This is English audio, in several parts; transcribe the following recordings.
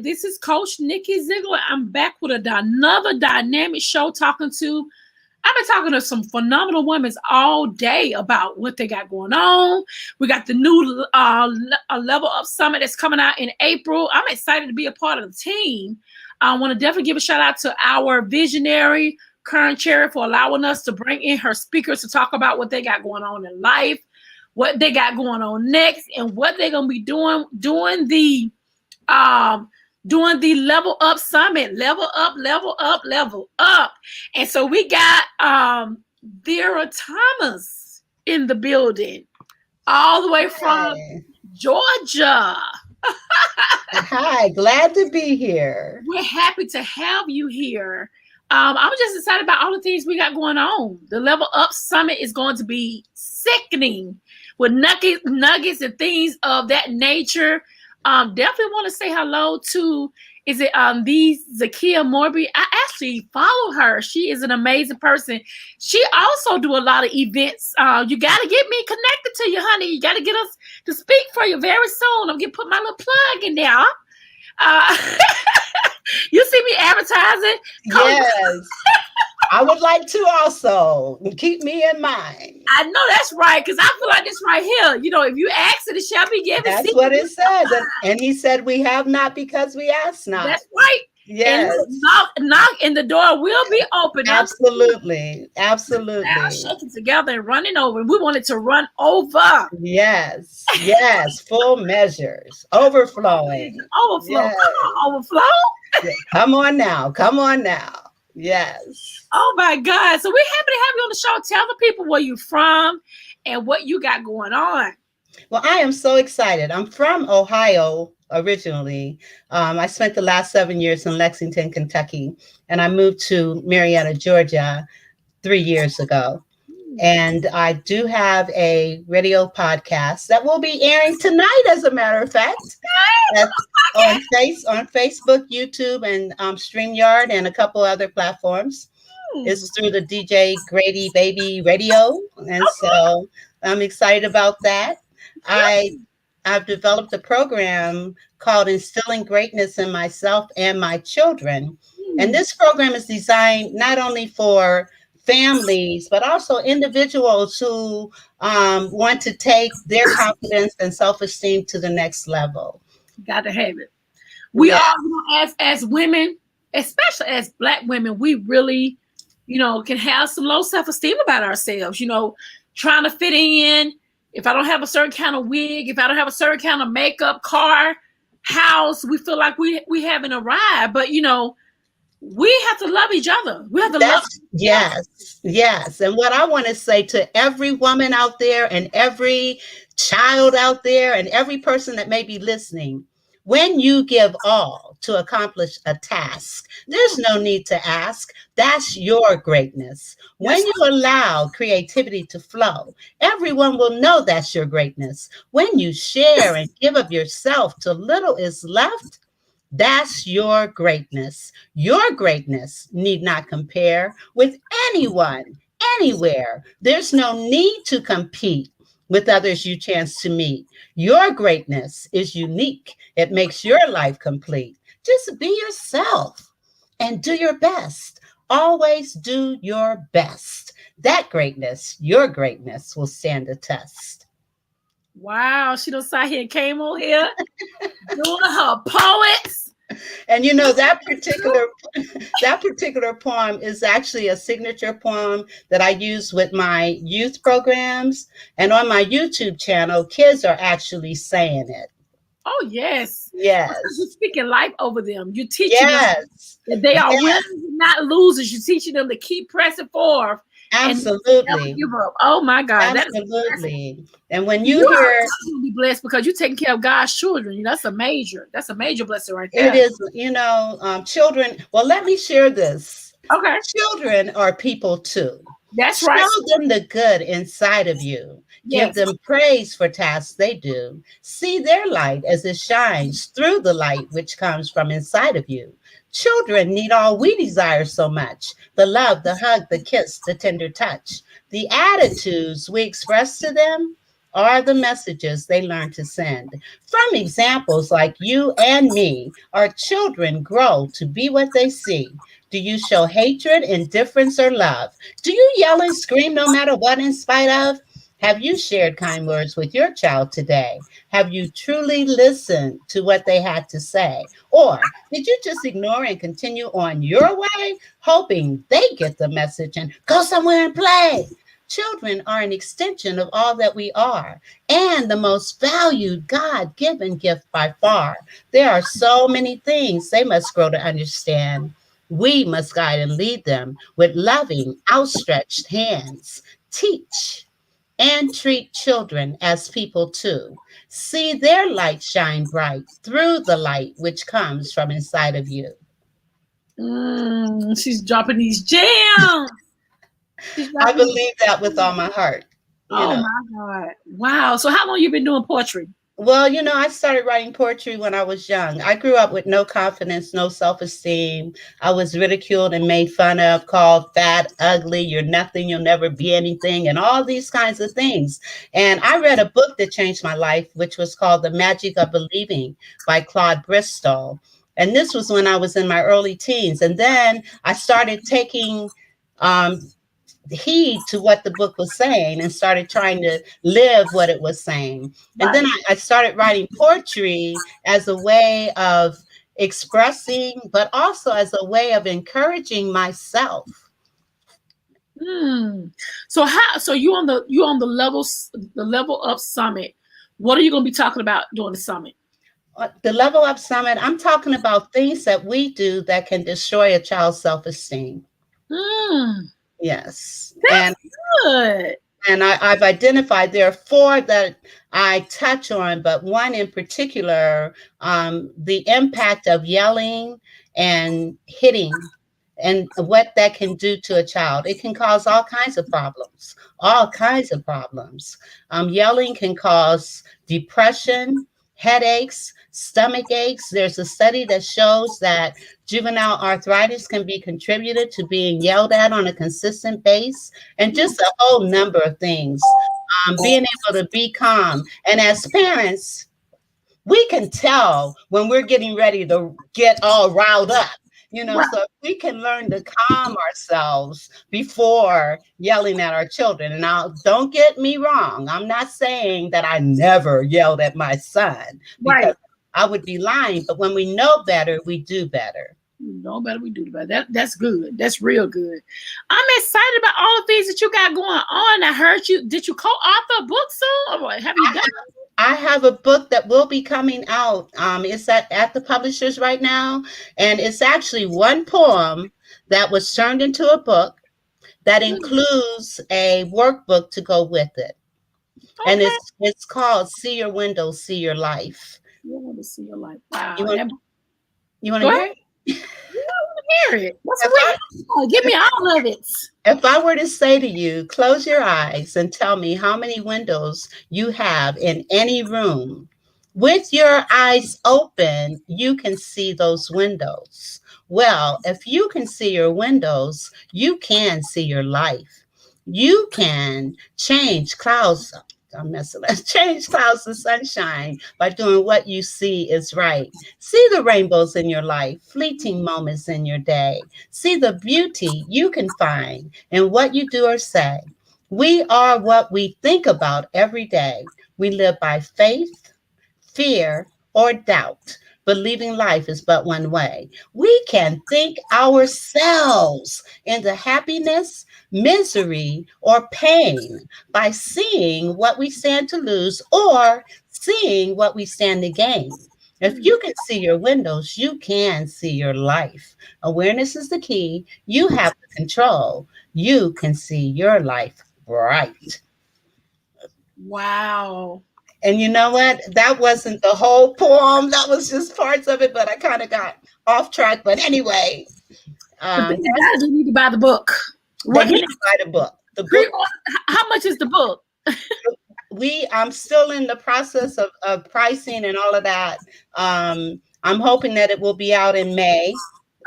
This is Coach Nikki ZEIGLER. I'm back with another dynamic show I've been talking to some phenomenal women all day about what they got going on. We got the new Level Up Summit that's coming out in April. I'm excited to be a part of the team. I want to definitely give a shout out to our visionary, current chair, for allowing us to bring in her speakers to talk about what they got going on in life, what they got going on next, and what they're going to be doing during the Level Up Summit. Level up, level up, level up. And so we got Vera Thomas in the building, all the way from Georgia. Hi, glad to be here. We're happy to have you here. I'm just excited about all the things we got going on. The Level Up Summit is going to be sickening with nuggets and things of that nature. Definitely want to say hello to, the Zakia Morby. I actually follow her. She is an amazing person. She also do a lot of events. You got to get me connected to you, honey. You got to get us to speak for you very soon. I'm going to put my little plug in there. You see me advertising? Yes. I would like to also. Keep me in mind. I know that's right, because I feel like this right here. You know, if you ask it, it shall be given. That's what it says. And he said, we have not because we ask not. That's right. Yes. And knock and the door will be open. Absolutely. Absolutely. Now shaking together and running over. And we want it to run over. Yes. Yes. Full measures. Overflowing. Overflow. Yes. Come on, overflow. Come on now. Come on now. Yes. Oh my God. So we're happy to have you on the show. Tell the people where you're from and what you got going on. Well, I am so excited. I'm from Ohio originally. I spent the last 7 years in Lexington, Kentucky, and I moved to Marietta, Georgia 3 years ago. And I do have a radio podcast that will be airing tonight, as a matter of fact, on Facebook, YouTube, and StreamYard, and a couple other platforms. It's through the DJ Grady Baby Radio, and so I'm excited about that. I've developed a program called Instilling Greatness in Myself and My Children, and this program is designed not only for families, but also individuals who want to take their confidence and self-esteem to the next level. Got to have it. We all, as women, especially as Black women, we really, can have some low self-esteem about ourselves, trying to fit in. If I don't have a certain kind of wig, if I don't have a certain kind of makeup, car, house, we feel like we haven't arrived. But, we have to love each other. We have to love. Yes. And what I want to say to every woman out there and every child out there and every person that may be listening, when you give all to accomplish a task, there's no need to ask. That's your greatness. When you allow creativity to flow, everyone will know that's your greatness. When you share and give of yourself till little is left, that's your greatness. Your greatness need not compare with anyone, anywhere. There's no need to compete with others you chance to meet. Your greatness is unique. It makes your life complete. Just be yourself and do your best. Always do your best. That greatness, your greatness, will stand the test. Wow, she done sat here and came on here doing her poets. And that particular poem is actually a signature poem that I use with my youth programs. And on my YouTube channel, kids are actually saying it. Oh, yes. Yes. Because you're speaking life over them. You're teaching them that they are winners and not losers. You're teaching them to keep pressing forward. Absolutely. Give up. Oh my God. Absolutely. And when you hear, be blessed because you're taking care of God's children. That's a major blessing right there. It is, children. Well, let me share this. Okay. Children are people too. That's right. Show them the good inside of you. Give Yes. them praise for tasks they do. See their light as it shines through the light which comes from inside of you. Children need all we desire so much: the love, the hug, the kiss, the tender touch. The attitudes we express to them are the messages they learn to send. From examples like you and me, our children grow to be what they see. Do you show hatred, indifference, or love? Do you yell and scream no matter what in spite of? Have you shared kind words with your child today? Have you truly listened to what they had to say? Or did you just ignore and continue on your way, hoping they get the message and go somewhere and play? Children are an extension of all that we are and the most valued God given gift by far. There are so many things they must grow to understand. We must guide and lead them with loving, outstretched hands. Teach and treat children as people too. See their light shine bright through the light which comes from inside of you. She's dropping these gems. I believe that with all my heart. You Oh know, my God. Wow. So how long you been doing poetry? Well, I started writing poetry when I was young. I grew up with no confidence, no self esteem. I was ridiculed and made fun of, called fat, ugly, you're nothing, you'll never be anything, and all these kinds of things. And I read a book that changed my life, which was called The Magic of Believing by Claude Bristol. And this was when I was in my early teens. And then I started taking um, heed to what the book was saying and started trying to live what it was saying. And then Right. I started writing poetry as a way of expressing, but also as a way of encouraging myself. Hmm. So you on the level up summit. What are you going to be talking about during the summit? The Level Up Summit, I'm talking about things that we do that can destroy a child's self esteem. Hmm. Yes. That's good. And I've identified there are four that I touch on, but one in particular, the impact of yelling and hitting and what that can do to a child. It can cause all kinds of problems, all kinds of problems. Yelling can cause depression, headaches, stomach aches. There's a study that shows that juvenile arthritis can be contributed to being yelled at on a consistent base, and just a whole number of things. Being able to be calm. And as parents, we can tell when we're getting ready to get all riled up. Right. So if we can learn to calm ourselves before yelling at our children. And now, don't get me wrong, I'm not saying that I never yelled at my son, because Right. I would be lying. But when we know better, we do better. No better we do better. That's good. That's real good. I'm excited about all the things that you got going on. I heard you. Did you co-author a book soon? Or what have you done? I have a book that will be coming out. It's at the publishers right now, and it's actually one poem that was turned into a book that includes a workbook to go with it, and Okay. it's called "See Your Windows, See Your Life." You want to see your life. You Wow. want you want to Go hear ahead. it? You want to hear it. What's If I, it? Give me all of it. if I were to say to you, close your eyes and tell me how many windows you have in any room. With your eyes open, you can see those windows. Well, if you can see your windows, you can see your life. You can change clouds. I'm messing up. Change clouds to sunshine by doing what you see is right. See the rainbows in your life, fleeting moments in your day. See the beauty you can find in what you do or say. We are what we think about every day. We live by faith, fear, or doubt. Believing life is but one way. We can think ourselves into happiness, misery, or pain by seeing what we stand to lose or seeing what we stand to gain. If you can see your windows, you can see your life. Awareness is the key. You have the control. You can see your life bright. Wow. And you know what? That wasn't the whole poem. That was just parts of it, but I kind of got off track. But anyway, The big guys need to buy the book. They need to buy the book. The book. How much is the book? I'm still in the process of pricing and all of that. I'm hoping that it will be out in May.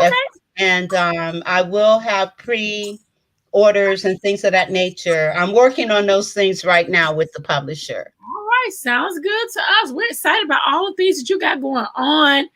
Okay. And I will have pre-orders and things of that nature. I'm working on those things right now with the publisher. All right. Sounds good to us. We're excited about all the things that you got going on.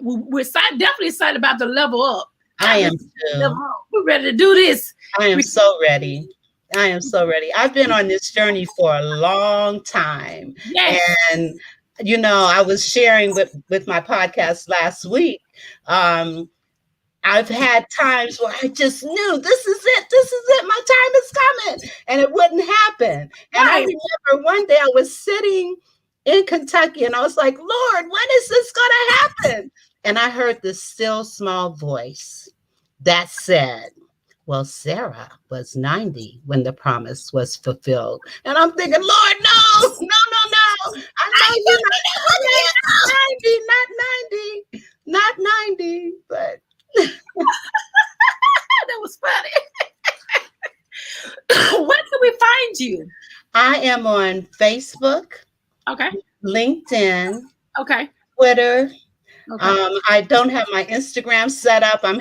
We're definitely excited about the level up. I am too. We're ready to do this. I am so ready. I am so ready. I've been on this journey for a long time. Yes. And, you know, I was sharing with my podcast last week. I've had times where I just knew this is it, my time is coming, and it wouldn't happen. And I remember one day I was sitting in Kentucky and I was like, Lord, when is this going to happen? And I heard this still small voice that said, well, Sarah was 90 when the promise was fulfilled. And I'm thinking, Lord, no. I know you're not 90, but. That was funny. Where can we find you? I am on Facebook. Okay. LinkedIn. Okay. Twitter. Okay. I don't have my Instagram set up. I'm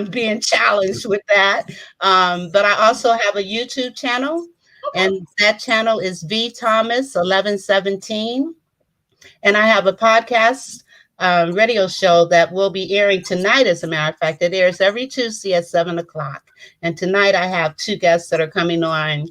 being challenged with that. But I also have a YouTube channel, and that channel is V Thomas 1117. And I have a podcast radio show that will be airing tonight. As a matter of fact, it airs every Tuesday at 7:00. And tonight I have two guests that are coming on,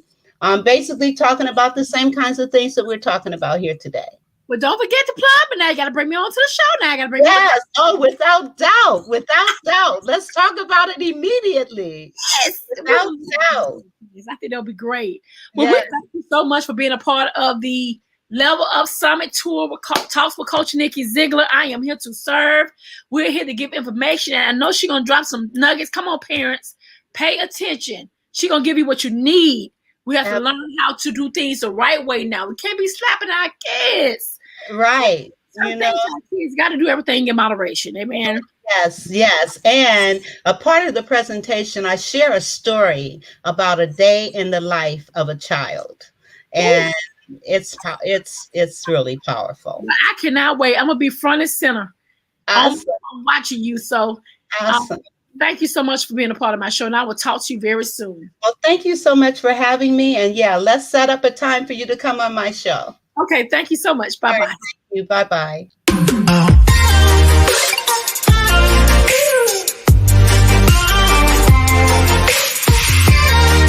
basically talking about the same kinds of things that we're talking about here today. Well, don't forget to plug, but now you got to bring me on to the show. Now I got to bring Yes. Oh, without doubt. Let's talk about it immediately. Yes. Without doubt. Yes, I think that'll be great. Well, we thank you so much for being a part of the Level Up Summit Tour with Talks with Coach Nikki ZEIGLER. I am here to serve. We're here to give information, and I know she's going to drop some nuggets. Come on, parents. Pay attention. She's going to give you what you need. We have to learn how to do things the right way now. We can't be slapping our kids. Right. You know, kids got to do everything in moderation. Amen. Yes. And a part of the presentation, I share a story about a day in the life of a child. And it's really powerful. I cannot wait. I'm going to be front and center. Awesome. I'm watching you. So awesome. Thank you so much for being a part of my show. And I will talk to you very soon. Well, thank you so much for having me. And let's set up a time for you to come on my show. Okay. Thank you so much. Bye-bye. Right, thank you. Bye-bye.